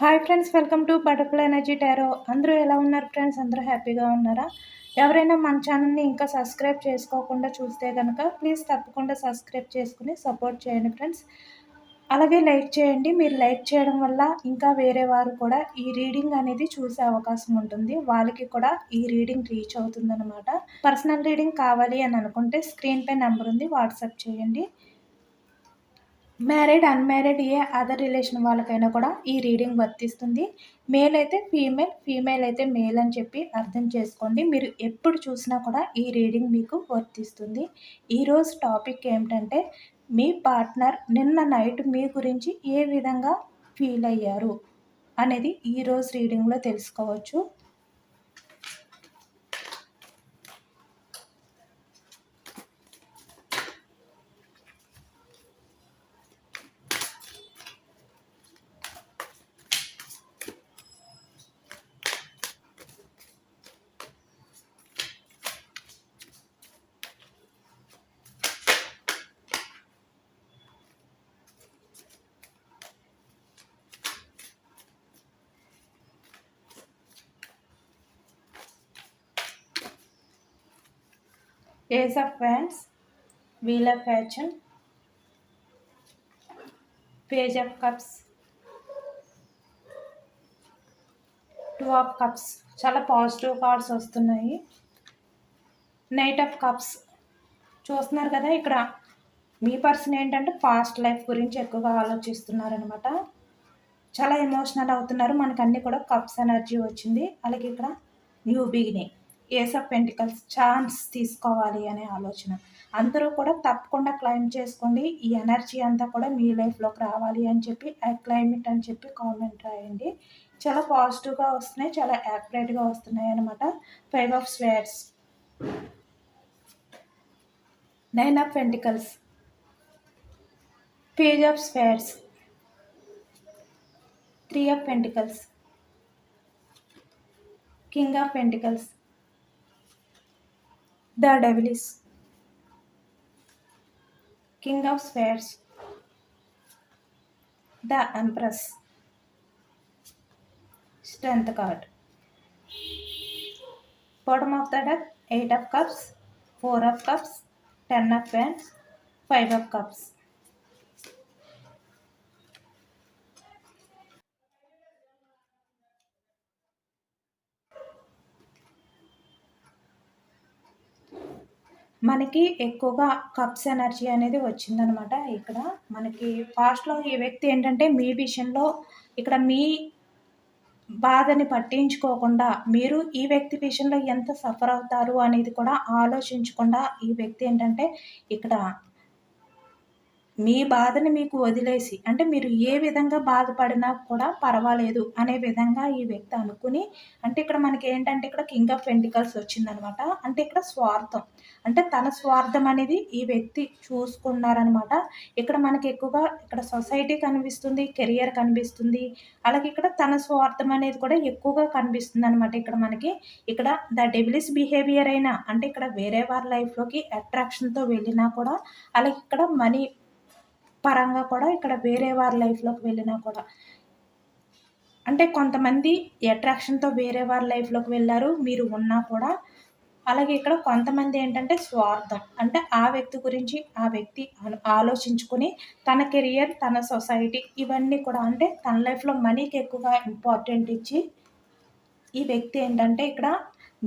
Hi friends, welcome to butterfly energy tarot. అందరూ ఎలా ఉన్నారు ఫ్రెండ్స్? అందరూ హ్యాపీగా ఉన్నారా? ఎవరైనా మన ఛానల్ని ఇంకా సబ్స్క్రైబ్ చేసుకోకుండా చూస్తే కనుక ప్లీజ్ తప్పకుండా సబ్స్క్రైబ్ చేసుకుని సపోర్ట్ చేయండి ఫ్రెండ్స్. అలాగే లైక్ చేయండి. మీరు లైక్ చేయడం వల్ల ఇంకా వేరే వారు కూడా ఈ రీడింగ్ అనేది చూసే అవకాశం ఉంటుంది. వాళ్ళకి కూడా ఈ రీడింగ్ రీచ్ అవుతుందన్నమాట. పర్సనల్ రీడింగ్ కావాలి అని అనుకుంటే స్క్రీన్ పై నెంబర్ ఉంది, వాట్సాప్ చేయండి. మ్యారీడ్, అన్మ్యారీడ్, ఏ అదర్ రిలేషన్ వాళ్ళకైనా కూడా ఈ రీడింగ్ వర్తిస్తుంది. మేల్ అయితే ఫీమేల్, ఫీమేల్ అయితే మేల్ అని చెప్పి అర్థం చేసుకోండి. మీరు ఎప్పుడు చూసినా కూడా ఈ రీడింగ్ మీకు వర్తిస్తుంది. ఈరోజు టాపిక్ ఏమిటంటే, మీ పార్ట్నర్ నిన్న నైట్ మీ గురించి ఏ విధంగా ఫీల్ అయ్యారు అనేది ఈరోజు రీడింగ్లో తెలుసుకోవచ్చు. Ace of Wands, Wheel of Fortune, Page of Cups, Two of Cups. చాలా పాజిటివ్ కార్డ్స్ వస్తున్నాయి. నైట్ ఆఫ్ కప్స్ చూస్తున్నారు కదా. ఇక్కడ మీ పర్సన్ ఏంటంటే పాస్ట్ లైఫ్ గురించి ఎక్కువగా ఆలోచిస్తున్నారనమాట. చాలా ఎమోషనల్ అవుతున్నారు. మనకు అన్నీ కూడా కప్స్ ఎనర్జీ వచ్చింది. అలాగే ఇక్కడ new beginning, ace of pentacles, chance తీసుకోవాలి అనే ఆలోచన. అందరూ కూడా తప్పకుండా క్లైమ్ చేసుకోండి. ఈ ఎనర్జీ అంతా కూడా మీ లైఫ్లోకి రావాలి అని చెప్పి క్లైమేట్ అని చెప్పి కామెంట్ రాయండి. చాలా పాజిటివ్గా వస్తున్నాయి, చాలా యాక్యురేట్గా వస్తున్నాయి అనమాట. 5 of swords, 9 of pentacles, page of swords, 3 of pentacles, king of pentacles, the devil is, king of swords, the empress, strength card, bottom of the deck, 8 of cups, 4 of cups, 10 of wands, 5 of cups. మనకి ఎక్కువగా cups energy అనేది వచ్చిందనమాట. ఇక్కడ మనకి పాస్ట్లో ఈ వ్యక్తి ఏంటంటే మీ విషయంలో ఇక్కడ మీ బాధని పట్టించుకోకుండా మీరు ఈ వ్యక్తి విషయంలో ఎంత సఫర్ అవుతారు అనేది కూడా ఆలోచించకుండా ఈ వ్యక్తి ఏంటంటే ఇక్కడ మీ బాధని మీకు వదిలేసి, అంటే మీరు ఏ విధంగా బాధపడినా కూడా పర్వాలేదు అనే విధంగా ఈ వ్యక్తి అనుకుని, అంటే ఇక్కడ మనకి ఏంటంటే ఇక్కడ కింగ్ ఆఫ్ పెంటికల్స్ వచ్చిందనమాట. అంటే ఇక్కడ స్వార్థం, అంటే తన స్వార్థం అనేది ఈ వ్యక్తి చూసుకున్నారనమాట. ఇక్కడ మనకి ఎక్కువగా ఇక్కడ సొసైటీ కనిపిస్తుంది, కెరియర్ కనిపిస్తుంది, అలాగే ఇక్కడ తన స్వార్థం అనేది కూడా ఎక్కువగా కనిపిస్తుంది అనమాట. ఇక్కడ మనకి ఇక్కడ ద డెవిలిస్ బిహేవియర్ అయినా, అంటే ఇక్కడ వేరే వారి లైఫ్లోకి అట్రాక్షన్తో వెళ్ళినా కూడా, అలాగే ఇక్కడ మనీ పరంగా కూడా ఇక్కడ వేరే వారి లైఫ్లోకి వెళ్ళినా కూడా, అంటే కొంతమంది అట్రాక్షన్తో వేరే వారి లైఫ్లోకి వెళ్ళారు మీరు ఉన్నా కూడా. అలాగే ఇక్కడ కొంతమంది ఏంటంటే స్వార్థం, అంటే ఆ వ్యక్తి గురించి ఆ వ్యక్తి ఆలోచించుకుని తన కెరియర్, తన సొసైటీ ఇవన్నీ కూడా, అంటే తన లైఫ్లో మనీకి ఎక్కువగా ఇంపార్టెంట్ ఇచ్చి ఈ వ్యక్తి ఏంటంటే ఇక్కడ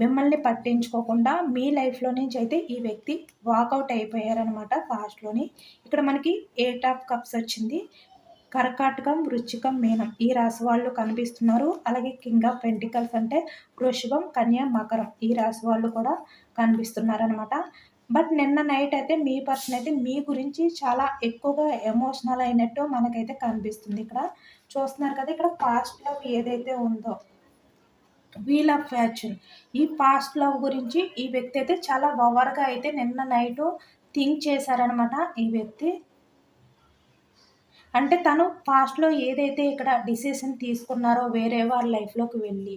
మిమ్మల్ని పట్టించుకోకుండా మీ లైఫ్లో నుంచి అయితే ఈ వ్యక్తి వాకౌట్ అయిపోయారనమాట పాస్ట్లోని. ఇక్కడ మనకి 8 ఆఫ్ కప్స్ వచ్చింది. కర్కాటకం, వృశ్చికం, మీనం ఈ రాశి వాళ్ళు కనిపిస్తున్నారు. అలాగే కింగ్ ఆఫ్ పెంటికల్స్ అంటే వృషభం, కన్య, మకరం ఈ రాశి వాళ్ళు కూడా కనిపిస్తున్నారనమాట. బట్ నిన్న నైట్ అయితే మీ పర్సన్ అయితే మీ గురించి చాలా ఎక్కువగా ఎమోషనల్ అయినట్టు మనకైతే కనిపిస్తుంది. ఇక్కడ చూస్తున్నారు కదా. ఇక్కడ పాస్ట్ లవ్ ఏదైతే ఉందో, వీల్ ఆఫ్ ఫార్చ్యూన్, ఈ పాస్ట్ లవ్ గురించి ఈ వ్యక్తి అయితే చాలా ఓవర్గా అయితే నిన్న నైట్ థింక్ చేశారనమాట ఈ వ్యక్తి. అంటే తను పాస్ట్లో ఏదైతే ఇక్కడ డిసిషన్ తీసుకున్నారో వేరే వాళ్ళ లైఫ్లోకి వెళ్ళి,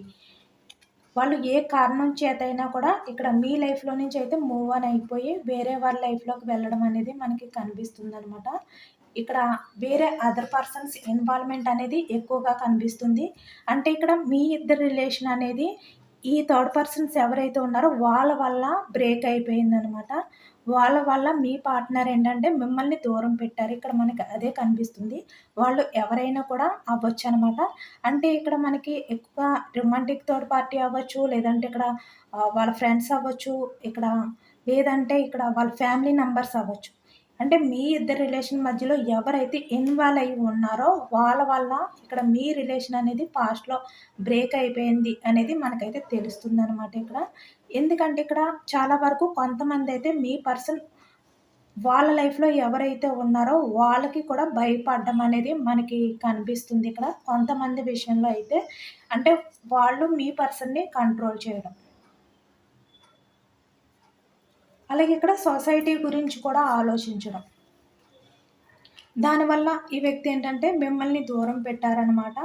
వాళ్ళు ఏ కారణం చేతైనా కూడా ఇక్కడ మీ లైఫ్లో నుంచి అయితే మూవ్ ఆన్ అయిపోయి వేరే వాళ్ళ లైఫ్లోకి వెళ్ళడం అనేది మనకి కనిపిస్తుంది అనమాట. ఇక్కడ వేరే అదర్ పర్సన్స్ ఇన్వాల్వ్మెంట్ అనేది ఎక్కువగా కనిపిస్తుంది. అంటే ఇక్కడ మీ ఇద్దరి రిలేషన్ అనేది ఈ థర్డ్ పర్సన్స్ ఎవరైతే ఉన్నారో వాళ్ళ వల్ల బ్రేక్ అయిపోయిందనమాట. వాళ్ళ వల్ల మీ పార్ట్నర్ ఏంటంటే మిమ్మల్ని దూరం పెట్టారు. ఇక్కడ మనకి అదే కనిపిస్తుంది. వాళ్ళు ఎవరైనా కూడా అవ్వచ్చనమాట. అంటే ఇక్కడ మనకి ఎక్కువ రొమాంటిక్ థర్డ్ పార్టీ అవ్వచ్చు, లేదంటే ఇక్కడ వాళ్ళ ఫ్రెండ్స్ అవ్వచ్చు, లేదంటే ఇక్కడ వాళ్ళ ఫ్యామిలీ మెంబర్స్ అవ్వచ్చు. అంటే మీ ఇద్దరి రిలేషన్ మధ్యలో ఎవరైతే ఇన్వాల్వ్ అయ్యి ఉన్నారో వాళ్ళ వల్ల ఇక్కడ మీ రిలేషన్ అనేది పాస్ట్‌లో బ్రేక్ అయిపోయింది అనేది మనకైతే తెలుస్తుందనమాట ఇక్కడ. ఎందుకంటే ఇక్కడ చాలా వరకు కొంతమందైతే మీ పర్సన్ వాళ్ళ లైఫ్‌లో ఎవరైతే ఉన్నారో వాళ్ళకి కూడా భయపడడం అనేది మనకి కనిపిస్తుంది ఇక్కడ. కొంతమంది విషయంలో అయితే అంటే వాళ్ళు మీ పర్సన్‌ని కంట్రోల్ చేయడం. అలాగే ఇక్కడ సొసైటీ గురించి కూడా ఆలోచించడం. దానివల్ల ఈ వ్యక్తి ఏంటంటే మిమ్మల్ని దూరం పెట్టారనమాట.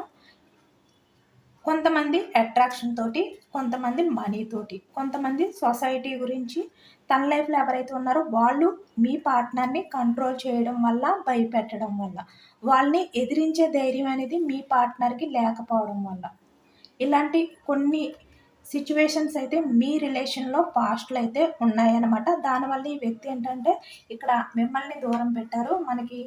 కొంతమంది అట్రాక్షన్ తోటి, కొంతమంది మనీ తోటి, కొంతమంది సొసైటీ గురించి తన లైఫ్‌లో ఎవరైతే ఉన్నారో వాళ్ళు మీ పార్ట్నర్‌ని కంట్రోల్ చేయడం వల్ల, భయపెట్టడం వల్ల, వాళ్ళని ఎదిరించే ధైర్యం అనేది మీ పార్ట్నర్‌కి లేకపోవడం వల్ల. ఇలాంటి కొన్ని సిట్యుయేషన్స్ అయితే మీ రిలేషన్‌లో పాస్ట్‌లో అయితే ఉన్నాయన్నమాట. దానివల్ల ఈ వ్యక్తి ఏంటంటే ఇక్కడ మిమ్మల్ని దూరం పెట్టారు. మనకి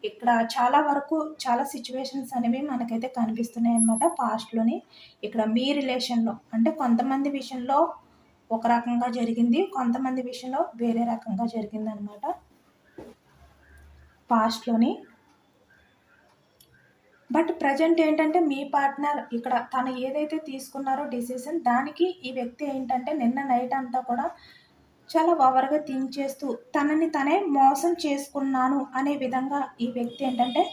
ఇక్కడ చాలా వరకు చాలా సిట్యుయేషన్స్ అనేవి మనకైతే కనిపిస్తున్నాయన్నమాట పాస్ట్‌లోని. ఇక్కడ మీ రిలేషన్‌లో అంటే కొంతమంది విషయంలో ఒక రకంగా జరిగింది. కొంతమంది విషయంలో వేరే రకంగా జరిగిందనమాట పాస్ట్‌లోని. బట్ ప్రెజెంట్ ఏంటంటే మీ పార్ట్నర్ ఇక్కడ తను ఏదైతే తీసుకున్నారో డెసిషన్ దానికి ఈ వ్యక్తి ఏంటంటే నిన్న నైట్ అంతా కూడా చాలా ఓవర్‌గా థింక్ చేస్తూ తనని తనే మోసం చేసుకున్నాను అనే విధంగా ఈ వ్యక్తి ఏంటంటే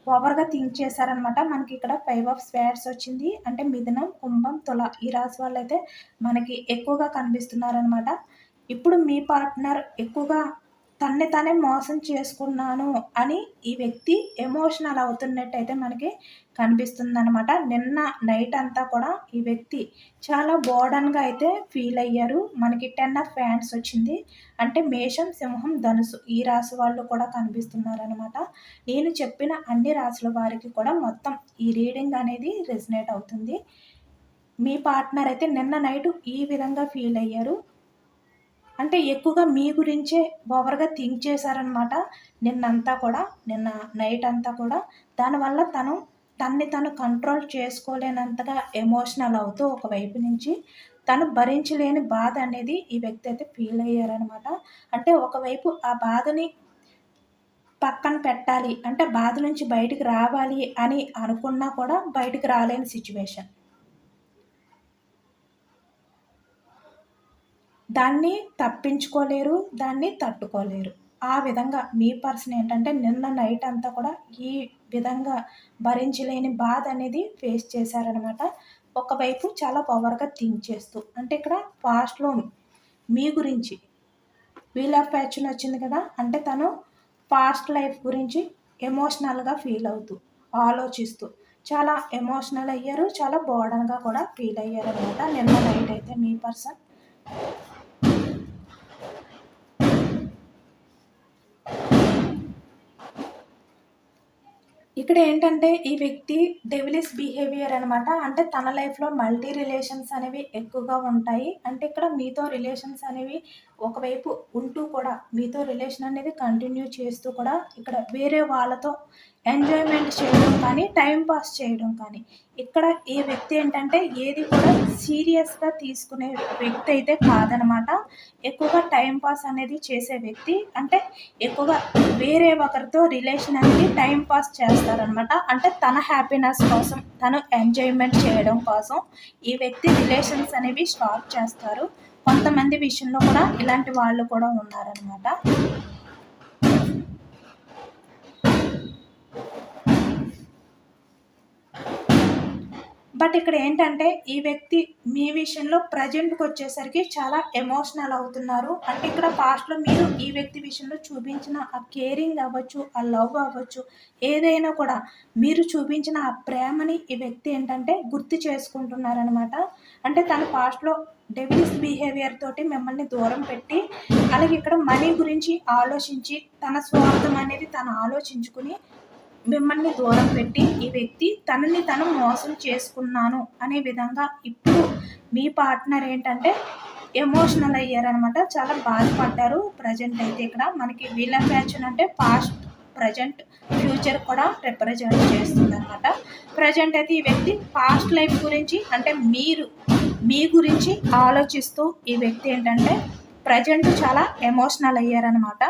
ఓవర్‌గా థింక్ చేశారనమాట. మనకి ఇక్కడ 5 ఆఫ్ స్వార్డ్స్ వచ్చింది. అంటే మిథునం, కుంభం, తుల ఈ రాశి వాళ్ళైతే మనకి ఎక్కువగా కనిపిస్తున్నారనమాట. ఇప్పుడు మీ పార్ట్నర్ ఎక్కువగా తన్ను తానే మోసం చేసుకున్నాను అని ఈ వ్యక్తి ఎమోషనల్ అవుతున్నట్టయితే మనకి కనిపిస్తుందనమాట. నిన్న నైట్ అంతా కూడా ఈ వ్యక్తి చాలా బర్డెన్‌గా అయితే ఫీల్ అయ్యారు. మనకి 10 ఆఫ్ హ్యాండ్స్ వచ్చింది. అంటే మేషం, సింహం, ధనుసు ఈ రాశి వాళ్ళు కూడా కనిపిస్తున్నారనమాట. నేను చెప్పిన అన్ని రాశుల వారికి కూడా మొత్తం ఈ రీడింగ్ అనేది రెజొనేట్ అవుతుంది. మీ పార్ట్నర్ అయితే నిన్న నైట్ ఈ విధంగా ఫీల్ అయ్యారు. అంటే ఎక్కువగా మీ గురించే ఓవర్‌గా థింక్ చేశారనమాట. నిన్న నైట్ అంతా కూడా. దానివల్ల తనని తను కంట్రోల్ చేసుకోలేనంతగా ఎమోషనల్ అవుతూ ఒకవైపు నుంచి తను భరించలేని బాధ అనేది ఈ వ్యక్తి అయితే ఫీల్ అయ్యారనమాట. అంటే ఒకవైపు ఆ బాధని పక్కన పెట్టాలి, అంటే బాధ నుంచి బయటికి రావాలి అని అనుకున్నా కూడా బయటికి రాలేని సిట్యుయేషన్. దాన్ని తప్పించుకోలేరు, దాన్ని తట్టుకోలేరు. ఆ విధంగా మీ పర్సన్ ఏంటంటే నిన్న నైట్ అంతా కూడా ఈ విధంగా భరించలేని బాధ అనేది ఫేస్ చేశారనమాట. ఒకవైపు చాలా పవర్‌గా థింక్ చేస్తూ. అంటే ఇక్కడ పాస్ట్‌లో మీ గురించి వీల్ ఆఫ్ ఫార్చ్యూన్ వచ్చింది కదా! అంటే తను పాస్ట్ లైఫ్ గురించి ఎమోషనల్‌గా ఫీల్ అవుతూ, ఆలోచిస్తూ చాలా ఎమోషనల్ అయ్యారు. చాలా బర్డెన్‌గా కూడా ఫీల్ అయ్యారనమాట. నిన్న నైట్ అయితే మీ పర్సన్. ఇక్కడ ఏంటంటే ఈ వ్యక్తి డెవిలిష్ బిహేవియర్ అనమాట. అంటే తన లైఫ్‌లో మల్టీ రిలేషన్స్ అనేవి ఎక్కువగా ఉంటాయి. అంటే ఇక్కడ మీతో రిలేషన్స్ అనేవి ఒకవైపు ఉంటూ కూడా మీతో రిలేషన్ అనేది కంటిన్యూ చేస్తూ కూడా ఇక్కడ వేరే వాళ్ళతో ఎంజాయ్‌మెంట్ చేయడం కానీ, టైమ్ పాస్ చేయడం కానీ, ఇక్కడ ఈ వ్యక్తి ఏంటంటే ఏది కూడా సీరియస్‌గా తీసుకునే వ్యక్తి అయితే కాదనమాట. ఎక్కువగా టైమ్ పాస్ అనేది చేసే వ్యక్తి. అంటే ఎక్కువగా వేరే ఒకరితో రిలేషన్ అనేది టైమ్ పాస్ చేస్తారనమాట. అంటే తన హ్యాపీనెస్ కోసం, తను ఎంజాయ్‌మెంట్ చేయడం కోసం ఈ వ్యక్తి రిలేషన్స్ అనేవి స్టార్ట్ చేస్తారు. కొంతమంది విషయంలో కూడా ఇలాంటి వాళ్ళు కూడా ఉన్నారనమాట. బట్ ఇక్కడ ఏంటంటే ఈ వ్యక్తి మీ విషయంలో ప్రజెంట్కి వచ్చేసరికి చాలా ఎమోషనల్ అవుతున్నారు. అంటే ఇక్కడ పాస్ట్లో మీరు ఈ వ్యక్తి విషయంలో చూపించిన ఆ కేరింగ్ అవ్వచ్చు, ఆ లవ్ అవ్వచ్చు, ఏదైనా కూడా మీరు చూపించిన ఆ ప్రేమని ఈ వ్యక్తి ఏంటంటే గుర్తు చేసుకుంటున్నారనమాట. అంటే తన పాస్ట్లో డెవిల్స్ బిహేవియర్ తోటి మిమ్మల్ని దూరం పెట్టి, అలాగే ఇక్కడ మనీ గురించి ఆలోచించి తన స్వార్థం అనేది తను ఆలోచించుకుని మిమ్మల్ని దూరం పెట్టి ఈ వ్యక్తి తనని తను మోసం చేసుకున్నాను అనే విధంగా ఇప్పుడు మీ పార్ట్నర్ ఏంటంటే ఎమోషనల్ అయ్యారనమాట. చాలా బాధపడ్డారు. ప్రజెంట్ అయితే ఇక్కడ మనకి వీళ్ళ ఫ్యాషన్ అంటే పాస్ట్, ప్రజెంట్, ఫ్యూచర్ కూడా రిప్రజెంట్ చేస్తుంది అనమాట. ప్రజెంట్ అయితే ఈ వ్యక్తి పాస్ట్ లైఫ్ గురించి అంటే మీ గురించి ఆలోచిస్తూ ఈ వ్యక్తి ఏంటంటే ప్రజెంట్ చాలా ఎమోషనల్ అయ్యారనమాట.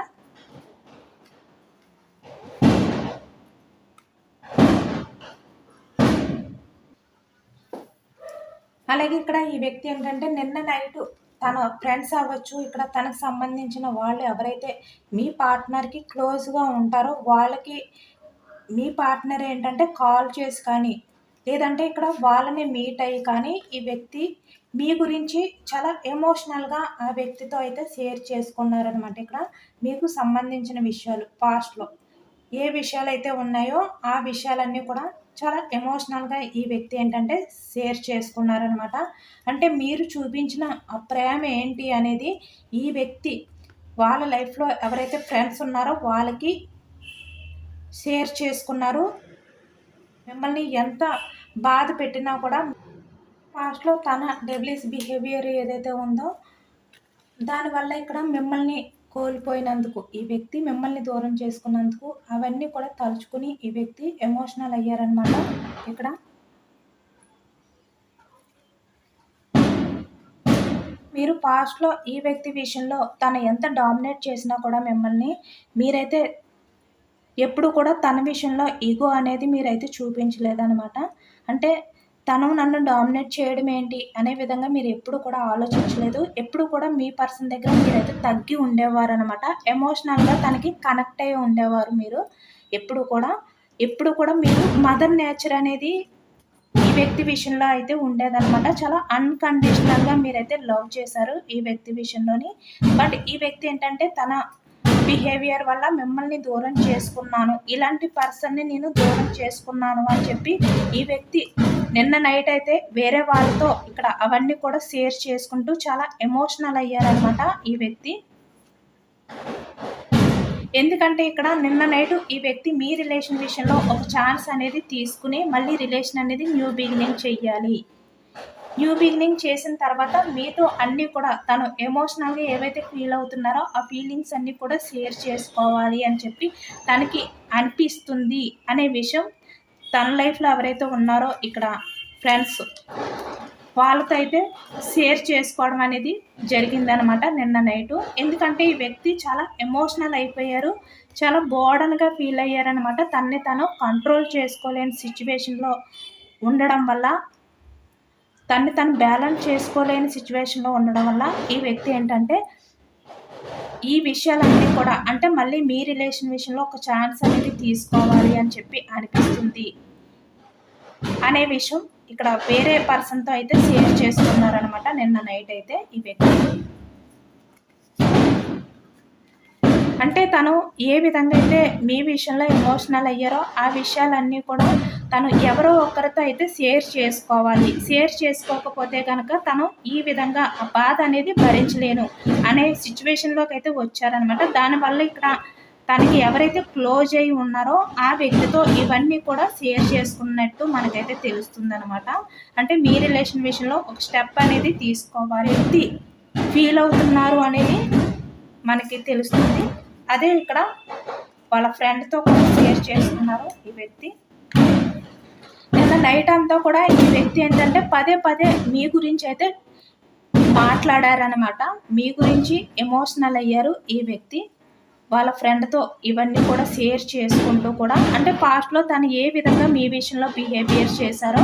అలాగే ఇక్కడ ఈ వ్యక్తి ఏంటంటే నిన్న నైట్ తన ఫ్రెండ్స్ అవ్వచ్చు, ఇక్కడ తనకు సంబంధించిన వాళ్ళు ఎవరైతే మీ పార్ట్నర్కి క్లోజ్గా ఉంటారో వాళ్ళకి మీ పార్ట్నర్ ఏంటంటే కాల్ చేసి కానీ లేదంటే ఇక్కడ వాళ్ళని మీట్ అయ్యి కానీ ఈ వ్యక్తి మీ గురించి చాలా ఎమోషనల్గా ఆ వ్యక్తితో అయితే షేర్ చేసుకున్నారనమాట. ఇక్కడ మీకు సంబంధించిన విషయాలు పాస్ట్లో ఏ విషయాలు అయితే ఉన్నాయో ఆ విషయాలన్నీ కూడా చాలా ఎమోషనల్గా ఈ వ్యక్తి ఏంటంటే షేర్ చేసుకున్నారనమాట. అంటే మీరు చూపించిన ఆ ప్రేమ ఏంటి అనేది ఈ వ్యక్తి వాళ్ళ లైఫ్లో ఎవరైతే ఫ్రెండ్స్ ఉన్నారో వాళ్ళకి షేర్ చేసుకున్నారు. మిమ్మల్ని ఎంత బాధ పెట్టినా కూడా పాస్ట్లో తన డెవిలిష్ బిహేవియర్ ఏదైతే ఉందో దానివల్ల ఇక్కడ మిమ్మల్ని కోల్పోయినందుకు ఈ వ్యక్తి మిమ్మల్ని దూరం చేసుకున్నందుకు అవన్నీ కూడా తలుచుకుని ఈ వ్యక్తి ఎమోషనల్ అయ్యారనమాట. ఇక్కడ మీరు పాస్ట్లో ఈ వ్యక్తి విషయంలో తను ఎంత డామినేట్ చేసినా కూడా మిమ్మల్ని మీరైతే ఎప్పుడు కూడా తన విషయంలో ఈగో అనేది మీరైతే చూపించలేదనమాట. అంటే తను నన్ను డామినేట్ చేయడం ఏంటి అనే విధంగా మీరు ఎప్పుడు కూడా ఆలోచించలేదు. ఎప్పుడు కూడా మీ పర్సన్ దగ్గర మీరైతే తగ్గి ఉండేవారు అనమాట. ఎమోషనల్గా తనకి కనెక్ట్ అయ్యి ఉండేవారు మీరు. ఎప్పుడు కూడా మీరు మదర్ నేచర్ అనేది ఈ వ్యక్తి విషయంలో అయితే ఉండేదన్నమాట. చాలా అన్కండిషనల్గా మీరైతే లవ్ చేశారు ఈ వ్యక్తి విషయంలోని. బట్ ఈ వ్యక్తి ఏంటంటే తన బిహేవియర్ వల్ల మిమ్మల్ని దూరం చేసుకున్నాను, ఇలాంటి పర్సన్ని నేను దూరం చేసుకున్నాను అని చెప్పి ఈ వ్యక్తి నిన్న నైట్ అయితే వేరే వాళ్ళతో ఇక్కడ అవన్నీ కూడా షేర్ చేసుకుంటూ చాలా ఎమోషనల్ అయ్యారనమాట ఈ వ్యక్తి. ఎందుకంటే ఇక్కడ నిన్న నైట్ ఈ వ్యక్తి మీ రిలేషన్ విషయంలో ఒక ఛాన్స్ అనేది తీసుకుని మళ్ళీ రిలేషన్ అనేది న్యూ బిగినింగ్ చెయ్యాలి. న్యూ బిగినింగ్ చేసిన తర్వాత మీతో అన్నీ కూడా తను ఎమోషనల్గా ఏవైతే ఫీల్ అవుతున్నారో ఆ ఫీలింగ్స్ అన్నీ కూడా షేర్ చేసుకోవాలి అని చెప్పి తనకి అనిపిస్తుంది అనే విషయం తన లైఫ్లో ఎవరైతే ఉన్నారో ఇక్కడ ఫ్రెండ్స్ వాళ్ళతో అయితే షేర్ చేసుకోవడం అనేది జరిగిందనమాట నిన్న నైటు. ఎందుకంటే ఈ వ్యక్తి చాలా ఎమోషనల్ అయిపోయారు, చాలా బోర్డన్గా ఫీల్ అయ్యారనమాట. తనని తను కంట్రోల్ చేసుకోలేని సిచ్యువేషన్లో ఉండడం వల్ల, తను బ్యాలెన్స్ చేసుకోలేని సిచ్యువేషన్లో ఉండడం వల్ల ఈ వ్యక్తి ఏంటంటే ఈ విషయాలన్నీ కూడా అంటే మళ్ళీ మీ రిలేషన్ విషయంలో ఒక ఛాన్స్ అనేది తీసుకోవాలి అని చెప్పి అనిపిస్తుంది అనే విషయం ఇక్కడ వేరే పర్సన్తో అయితే షేర్ చేసుకున్నారనమాట నిన్న నైట్ అయితే ఈ వ్యక్తి. అంటే తను ఏ విధంగా అయితే మీ విషయంలో ఎమోషనల్ అయ్యారో ఆ విషయాలన్నీ కూడా తను ఎవరో ఒకరితో అయితే షేర్ చేసుకోవాలి. షేర్ చేసుకోకపోతే కనుక తను ఈ విధంగా ఆ బాధ అనేది భరించలేను అనే సిచ్యువేషన్లోకి అయితే వచ్చారనమాట. దానివల్ల ఇక్కడ తనకి ఎవరైతే క్లోజ్ అయి ఉన్నారో ఆ వ్యక్తితో ఇవన్నీ కూడా షేర్ చేసుకున్నట్టు మనకైతే తెలుస్తుంది అనమాట. అంటే మీ రిలేషన్ విషయంలో ఒక స్టెప్ అనేది తీసుకోవాలి, వ్యక్తి ఫీల్ అవుతున్నారు అనేది మనకి తెలుస్తుంది. అదే ఇక్కడ వాళ్ళ ఫ్రెండ్తో కూడా షేర్ చేసుకున్నారు ఈ వ్యక్తి. నిన్న నైట్ అంతా కూడా ఈ వ్యక్తి ఏంటంటే పదే మీ గురించి అయితే మాట్లాడారనమాట. మీ గురించి ఎమోషనల్ అయ్యారు ఈ వ్యక్తి వాళ్ళ ఫ్రెండ్తో ఇవన్నీ కూడా షేర్ చేసుకుంటూ కూడా అంటే పాస్ట్లో తను ఏ విధంగా మీ విషయంలో బిహేవియర్ చేశారో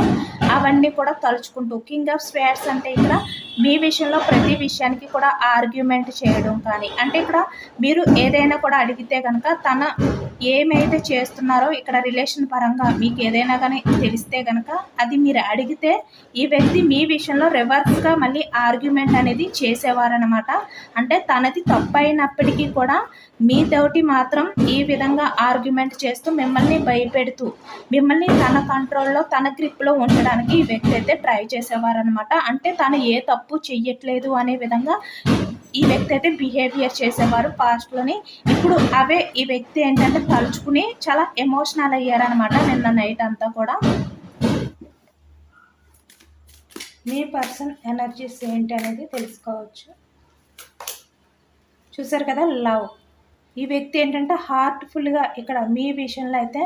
అవన్నీ కూడా తలుచుకుంటూ. కింగ్ ఆఫ్ స్వేర్డ్స్ అంటే ఇక్కడ మీ విషయంలో ప్రతి విషయానికి కూడా ఆర్గ్యుమెంట్ చేయడం కానీ అంటే ఇక్కడ మీరు ఏదైనా కూడా అడిగితే కనుక ఏమైతే చేస్తున్నారో ఇక్కడ రిలేషన్ పరంగా మీకు ఏదైనా కానీ తెలిస్తే కనుక అది మీరు అడిగితే ఈ వ్యక్తి మీ విషయంలో రివర్స్గా మళ్ళీ ఆర్గ్యుమెంట్ అనేది చేసేవారనమాట. అంటే తనది తప్పు అయినప్పటికీ కూడా మీతోటి మాత్రం ఈ విధంగా ఆర్గ్యుమెంట్ చేస్తూ మిమ్మల్ని భయపెడుతూ మిమ్మల్ని తన కంట్రోల్లో తన గ్రిప్లో ఉంచడానికి ఈ వ్యక్తి అయితే ట్రై చేసేవారనమాట. అంటే తను ఏ తప్పు చెయ్యట్లేదు అనే విధంగా ఈ వ్యక్తి అయితే బిహేవియర్ చేసేవారు పాస్ట్లోని. ఇప్పుడు అవే ఈ వ్యక్తి ఏంటంటే తలుచుకుని చాలా ఎమోషనల్ అయ్యారనమాట నిన్న నైట్ అంతా కూడా. మీ పర్సన్ ఎనర్జీస్ ఏంటి అనేది తెలుసుకోవచ్చు. చూసారు కదా, లవ్. ఈ వ్యక్తి ఏంటంటే హార్ట్ఫుల్గా ఇక్కడ మీ విషయంలో అయితే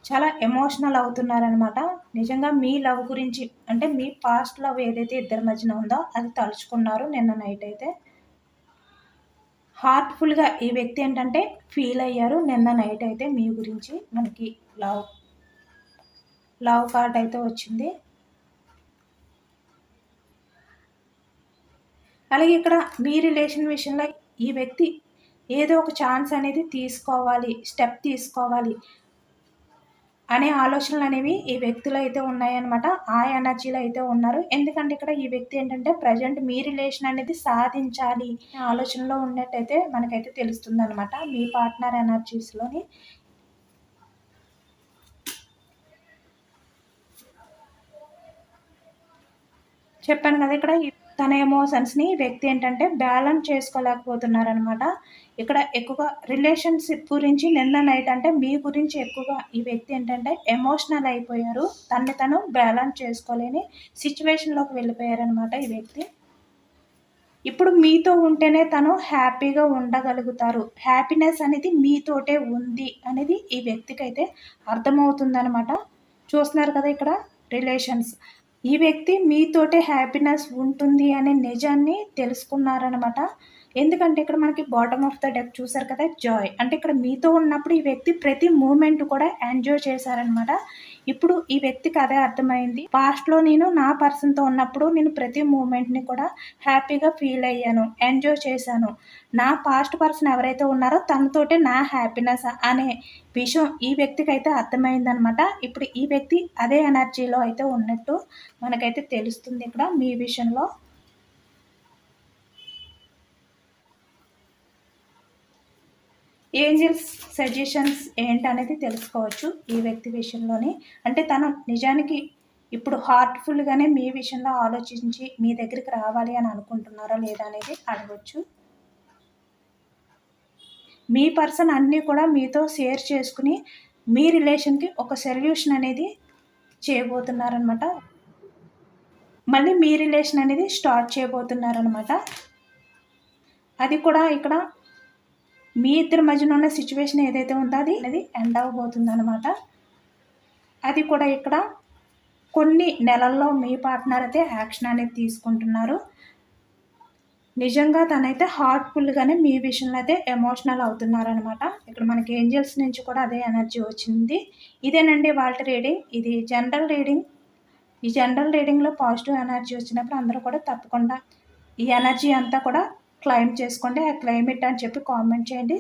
చాలా ఎమోషనల్ అవుతున్నారనమాట. నిజంగా మీ లవ్ గురించి అంటే మీ పాస్ట్ లవ్ ఏదైతే ఇద్దరి మధ్యన ఉందో అది తలుచుకున్నారు నిన్న నైట్ అయితే. హార్ట్ఫుల్గా ఈ వ్యక్తి ఏంటంటే ఫీల్ అయ్యారు నిన్న నైట్ అయితే మీ గురించి. మనకి లవ్ కార్డ్ అయితే వచ్చింది. అలాగే ఇక్కడ మీ రిలేషన్ విషయంలో ఈ వ్యక్తి ఏదో ఒక ఛాన్స్ అనేది తీసుకోవాలి, స్టెప్ తీసుకోవాలి అనే ఆలోచనలు అనేవి ఈ వ్యక్తిలో అయితే ఉన్నాయన్నమాట. ఆ ఎనర్జీలో అయితే ఉన్నారు. ఎందుకంటే ఇక్కడ ఈ వ్యక్తి ఏంటంటే ప్రజెంట్ మీ రిలేషన్ అనేది సాధించాలి ఆలోచనలో ఉన్నట్టయితే మనకైతే తెలుస్తుంది అనమాట మీ పార్ట్నర్ ఎనర్జీస్లోని. చెప్పాను కదా, ఇక్కడ తన ఎమోషన్స్ని వ్యక్తి ఏంటంటే బ్యాలెన్స్ చేసుకోలేకపోతున్నారనమాట. ఇక్కడ ఎక్కువగా రిలేషన్షిప్ గురించి నిన్న నైట్ అంటే మీ గురించి ఎక్కువగా ఈ వ్యక్తి ఏంటంటే ఎమోషనల్ అయిపోయారు. తను బ్యాలెన్స్ చేసుకోలేని సిచ్యువేషన్లోకి వెళ్ళిపోయారనమాట ఈ వ్యక్తి. ఇప్పుడు మీతో ఉంటేనే తను హ్యాపీగా ఉండగలుగుతారు, హ్యాపీనెస్ అనేది మీతోటే ఉంది అనేది ఈ వ్యక్తికి అయితే అర్థమవుతుందనమాట. చూస్తున్నారు కదా ఇక్కడ రిలేషన్స్. ఈ వ్యక్తి మీతోటే హ్యాపీనెస్ ఉంటుంది అనే నిజాన్ని తెలుసుకున్నారనమాట. ఎందుకంటే ఇక్కడ మనకి బాటమ్ ఆఫ్ ద డెక్ చూసారు కదా, జాయ్. అంటే ఇక్కడ మీతో ఉన్నప్పుడు ఈ వ్యక్తి ప్రతి మూమెంట్ కూడా ఎంజాయ్ చేశారనమాట. ఇప్పుడు ఈ వ్యక్తికి అదే అర్థమైంది. పాస్ట్లో నేను నా పర్సన్తో ఉన్నప్పుడు నేను ప్రతి మూమెంట్ని కూడా హ్యాపీగా ఫీల్ అయ్యాను, ఎంజాయ్ చేశాను. నా పాస్ట్ పర్సన్ ఎవరైతే ఉన్నారో తనతోటే నా హ్యాపీనెస్ అనే విషయం ఈ వ్యక్తికి అయితే అర్థమైందనమాట. ఇప్పుడు ఈ వ్యక్తి అదే ఎనర్జీలో అయితే ఉన్నట్టు మనకైతే తెలుస్తుంది ఇక్కడ మీ విషయంలో. ఏంజల్స్ సజెషన్స్ ఏంటనేది తెలుసుకోవచ్చు ఈ వ్యక్తి విషయంలోని. అంటే తను నిజానికి ఇప్పుడు హార్ట్ఫుల్గానే మీ విషయంలో ఆలోచించి మీ దగ్గరికి రావాలి అని అనుకుంటున్నారా లేదా అనేది అడగచ్చు. మీ పర్సన్ అన్నీ కూడా మీతో షేర్ చేసుకుని మీ రిలేషన్కి ఒక సొల్యూషన్ అనేది చేయబోతున్నారనమాట. మళ్ళీ మీ రిలేషన్ అనేది స్టార్ట్ చేయబోతున్నారనమాట. అది కూడా ఇక్కడ మీ ఇద్దరి మధ్యన ఉన్న సిచ్యువేషన్ ఏదైతే ఉందో అది ఎండ్ అవ్వబోతుంది అనమాట. అది కూడా ఇక్కడ కొన్ని నెలల్లో మీ పార్ట్నర్ అయితే యాక్షన్ అనేది తీసుకుంటున్నారు. నిజంగా తనైతే హార్ట్ఫుల్గానే మీ విషయంలో అయితే ఎమోషనల్ అవుతున్నారనమాట. ఇక్కడ మనకి ఏంజల్స్ నుంచి కూడా అదే ఎనర్జీ వచ్చింది. ఇదేనండి వాళ్ళ రీడింగ్. ఇది జనరల్ రీడింగ్. ఈ జనరల్ రీడింగ్లో పాజిటివ్ ఎనర్జీ వచ్చినప్పుడు అందరూ కూడా తప్పకుండా ఈ ఎనర్జీ అంతా కూడా క్లైమ్ చేసుకోండి. ఆ క్లైమేట్ అని చెప్పి కామెంట్ చేయండి.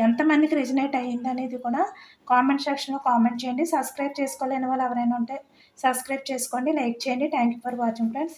ఎంతమందికి రిజనేట్ అయ్యింది అనేది కూడా కామెంట్ సెక్షన్లో కామెంట్ చేయండి. సబ్స్క్రైబ్ చేసుకోలేని వాళ్ళు ఎవరైనా ఉంటే సబ్స్క్రైబ్ చేసుకోండి, లైక్ చేయండి. Thank you for watching friends.